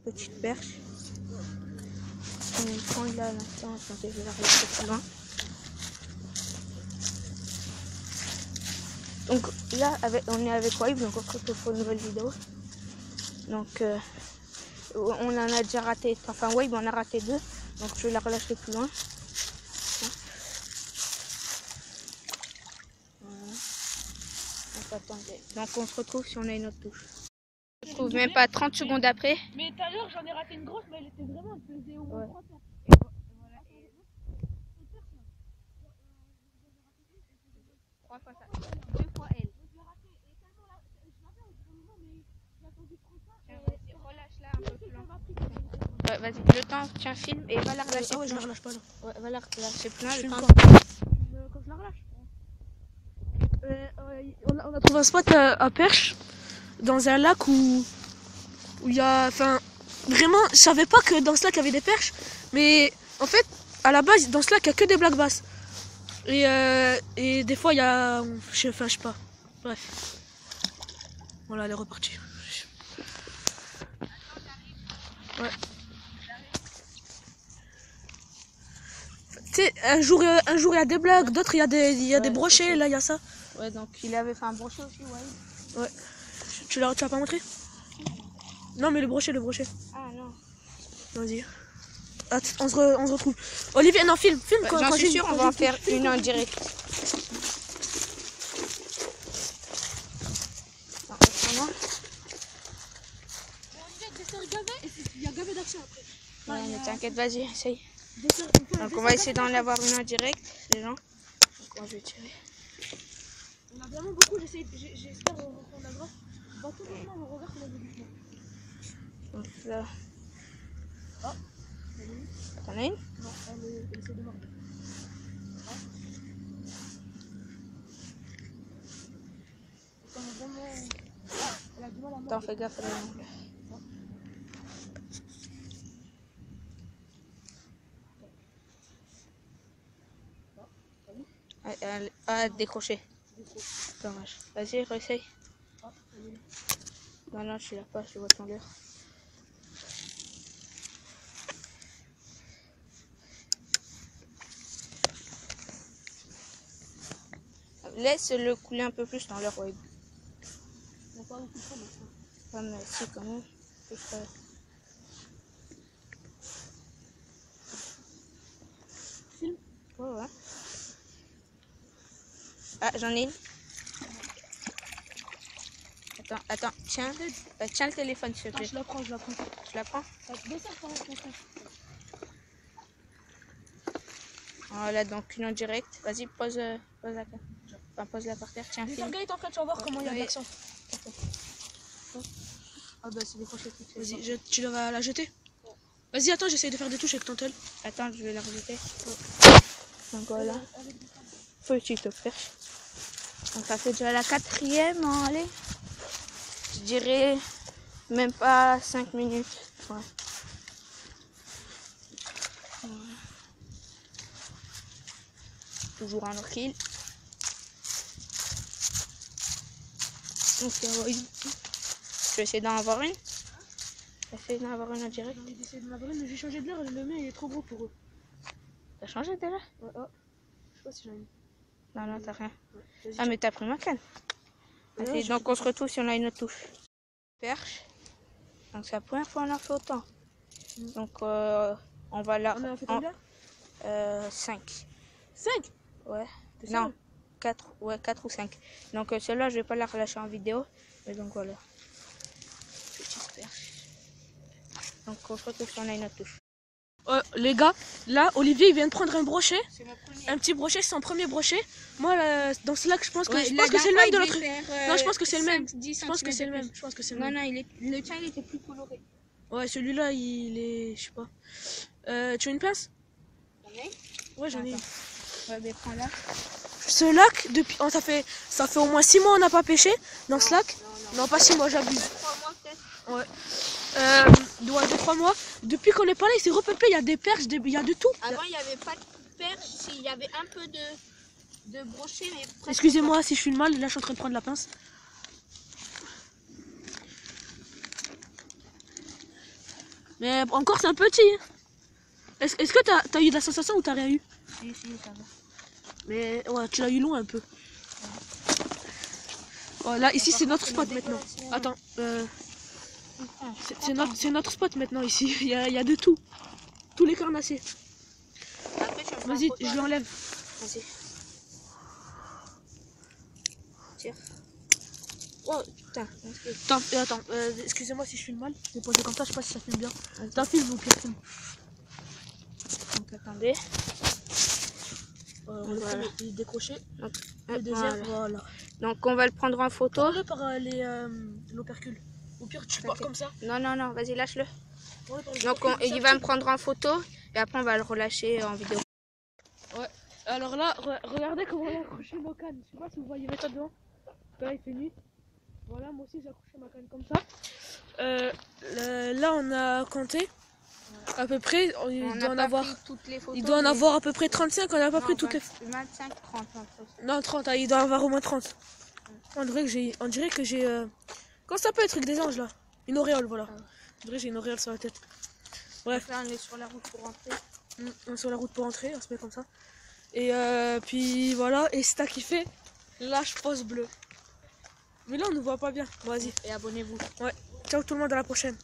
petite perche. On prend là à l'instant, attendez, je vais la relancer plus loin. Donc là, on est avec Wave, donc on se retrouve pour une nouvelle vidéo. Donc on en a déjà raté, enfin Wave on a raté 2, donc je vais la relâcher plus loin. Voilà. Donc attendez, donc on se retrouve si on a une autre touche. On se retrouve même pas 30 secondes après. Mais tout à l'heure j'en ai raté une grosse, mais elle était vraiment, elle faisait au moins 3 perches. Voilà, et 3 fois ça, 2 fois elle. Relâche-la un peu plus loin. Ouais, vas-y, le temps, tiens, filme et va la relâcher. Ah ouais, je la relâche pas là. Ouais, va la relâcher plus loin. Je Le temps. Quand je la relâche. On a trouvé un spot à perche dans un lac où il y a, enfin, vraiment, je savais pas que dans ce lac il y avait des perches, mais en fait, à la base, dans ce lac il y a que des black bass. Et des fois il y a, je sais pas. Bref. Voilà, elle est repartie. Ouais. Tu sais, un jour il y a des blagues, d'autres il y a des brochets, là il y a ça. Ouais, donc il avait fait un brochet aussi, ouais. Ouais. Tu l'as pas montré? Non, mais le brochet. Ah non. Vas-y. On se retrouve. Olivier, non, filme. Ouais, j'en suis sûr, on va en faire une en direct. Il y a gavé d'action après. Ouais, mais t'inquiète, vas-y, essaye. Donc on va essayer d'en avoir une en direct, les gens. Donc moi je vais tirer. On a vraiment beaucoup, j'espère qu'on a grave. Bateau, on regarde qu'on a du chemin. Donc là. Oh. T'en as une? Non, elle essaie de mordre. Elle a du mal à mordre. Attends, fais gaffe à l'angle. Elle a décroché. Dommage. Vas-y, réessaye. Non, je l'ai pas, je vois ton leurre. Laisse-le couler un peu plus dans leur web. On n'a pas beaucoup de temps maintenant. Ouais, mais si, quand même. Filme. Ouais. Ah, j'en ai une. Attends, tiens le téléphone s'il te plaît. Je la prends. Tu la prends? Voilà, donc une en direct. Vas-y, pose-la. Enfin, pose-la par terre, tiens, filme. Regarde, en fait, tu vas voir comment il y a de l'action. Ah bah c'est décroché tout de suite. Vas-y, tu vas la jeter. Vas-y, attends, j'essaie de faire des touches avec ton tel. Attends, je vais la rejeter. Donc voilà. Petite perche. Donc ça fait déjà la 4e, hein, allez. Je dirais même pas 5 minutes. Ouais. Voilà. Toujours un recul. Donc je vais essayer d'en avoir une. Essayer d'en avoir une en direct. J'ai essayé d'en avoir une, mais j'ai changé de l'air, le mien il est trop gros pour eux. T'as changé déjà? Ouais, oh. Je sais pas si j'en ai une. Non, t'as rien. Ouais, Ah, mais t'as pris ma canne. Ouais, Donc on se retrouve si on a une autre touche. Perche. Donc c'est la première fois qu'on en fait autant. Donc on va la... On en a fait combien? 5. 5? Ouais. Non, 4. Ouais, 4 ou 5. Donc celle-là, je vais pas la relâcher en vidéo. Mais donc voilà. Petite perche. Donc on se retrouve si on a une autre touche. Les gars, là, Olivier il vient de prendre un brochet. C'est mon premier. Un petit brochet, c'est son premier brochet. Moi, là, dans ce lac, je pense que, Ouais, c'est le même de l'autre. Non, je pense que c'est le même. 10 Je pense que c'est le même. Je pense que c'est le Non, même. le tien, il était plus coloré. Ouais, celui-là, il est. Je sais pas. Tu as une pince? Ouais, j'en ai une. Ouais, mais prends-la. Ce lac, depuis. Oh, ça fait au moins 6 mois on n'a pas pêché dans ce lac. Non, pas 6 mois, j'abuse. 3 mois peut-être. Ouais. 2-3 mois. Depuis qu'on est pas là, il s'est repeuplé. Il y a des perches, il y a de tout. Avant, il n'y avait pas de perche. Il y avait un peu de brochet, mais presque. Excusez-moi si je suis mal, là je suis en train de prendre la pince. Mais encore, c'est un petit. Est-ce que t'as eu de la sensation ou t'as rien eu? Si, ça va. Mais ouais, tu l'as eu loin un peu. Ouais, là, ici, c'est notre spot maintenant. Attends, c'est notre spot maintenant ici. Il y a de tout. Tous les carnassiers. Vas-y, je l'enlève. Vas-y. Tire. Oh putain. Attends, excusez-moi si je filme mal. Je vais poser comme ça, je sais pas si ça filme bien. T'as filme ou pire filme. Donc attendez. On va Voilà. le décrocher. Donc, Le deuxième, voilà. Donc on va le prendre en photo. Prends-le par l'opercule. Au pire, tu pars comme ça. Non, vas-y, lâche-le. Donc Donc il va me prendre en photo et après on va le relâcher en vidéo. Ouais. Alors là, regardez comment on a accroché nos cannes. Je sais pas si vous voyez ça devant. Là, il fait nuit. Voilà, moi aussi j'ai accroché ma canne comme ça. Là, on a compté. À peu près, il doit en avoir à peu près 35, on n'a pas pris toutes les... 25, 30. Non, 30, il doit en avoir au moins 30. On dirait que j'ai... Comment ça peut être avec des anges là? Une auréole, voilà. On dirait que j'ai une auréole sur la tête. Bref. Là on est sur la route pour rentrer. On est sur la route pour rentrer, on se met comme ça. Et puis voilà, et si t'as kiffé, lâche pouce bleu. Mais là on ne voit pas bien, vas-y. Et abonnez-vous. Ouais, ciao tout le monde, à la prochaine.